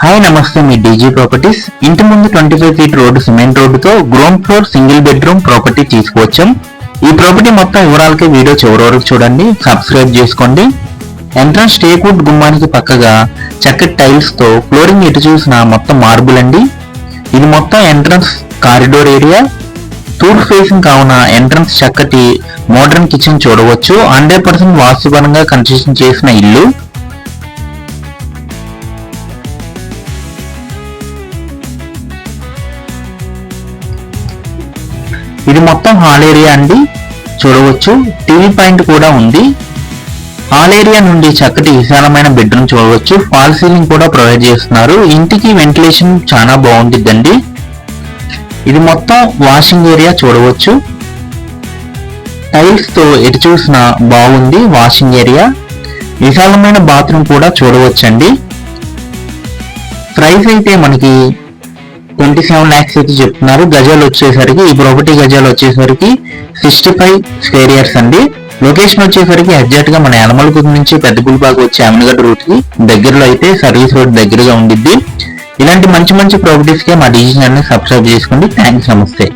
Hi నమస్తే, మీ DG properties. ఇంటి ముందు 25 ఫీట్ రోడ్డు, సిమెంట్ రోడ్డుతో ground floor single bedroom property తీసుకువచ్చాం. ఈ ప్రాపర్టీ మొత్తం వివరాలకి వీడియో చివరి వరకు చూడండి, సబ్స్క్రైబ్ చేసుకోండి. ఎంట్రన్స్ టేక్వుడ్ గుమ్మానికి పక్కగా చక్కటి టైల్స్ తో ఫ్లోరింగ్ ఎటు చూసిన మొత్తం మార్బుల్ అండి. ఇది మొత్తం ఎంట్రన్స్ కారిడోర్ ఏరియా. తూర్పు ఫేసింగ్ కావున ఎంట్రన్స్ చక్కటి మోడర్న్ కిచెన్ చూడవచ్చు. 100% వాస్తుపరంగా కన్స్ట్రక్షన్ చేసిన ఇల్లు. ఇది మొత్తం హాల్ ఏరియా అండి, చూడవచ్చు. టీవీ పాయింట్ కూడా ఉంది. హాల్ ఏరియా నుండి చక్కటి విశాలమైన బెడ్రూమ్ చూడవచ్చు. ఫాల్ సీలింగ్ కూడా ప్రొవైడ్ చేస్తున్నారు. ఇంటికి వెంటిలేషన్ చాలా బాగుంటుందండి. ఇది మొత్తం వాషింగ్ ఏరియా చూడవచ్చు. టైల్స్ తో ఎటు చూసినా బాగుంది వాషింగ్ ఏరియా. విశాలమైన బాత్రూమ్ కూడా చూడవచ్చండి. ప్రైస్ అయితే మనకి 27 lakhs అయితే చెప్తున్నారు. గజాలు వచ్చేసరికి, ఈ ప్రాపర్టీ గజాలు వచ్చేసరికి 65 స్క్వేర్ యార్డ్స్ అండి. లొకేషన్ వచ్చేసరికి ఎగ్జాక్ట్ గా మన యనమలకుర్తి నుంచి పెద్దపులిపాకు వచ్చే అమినగడ్డ రూట్ కి దగ్గరలో అయితే సర్వీస్ రోడ్ దగ్గరగా ఉండిద్ది. ఇలాంటి మంచి మంచి ప్రాపర్టీస్ కి మా డీజీ ఛానల్ ని సబ్స్క్రైబ్ చేసుకోండి. థ్యాంక్స్, నమస్తే.